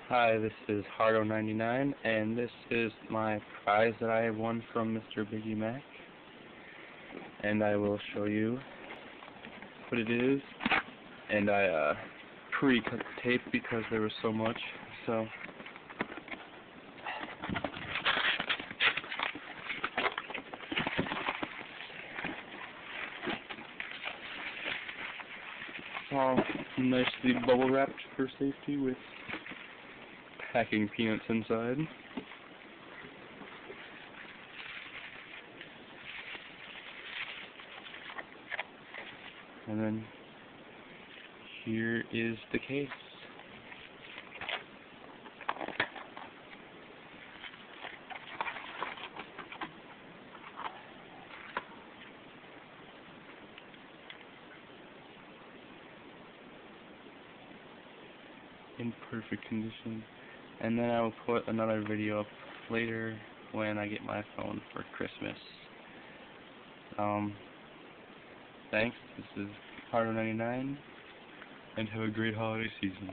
Hi, this is Hardo99, and this is my prize that I won from Mr. MRBIGGIEMAC. And I will show you what it is. And I pre-cut the tape because there was so much, so... all nicely bubble wrapped for safety with packing peanuts inside. And then here is the case. In perfect condition. And then I will put another video up later when I get my phone for Christmas. Thanks, this is Hardo99, and have a great holiday season.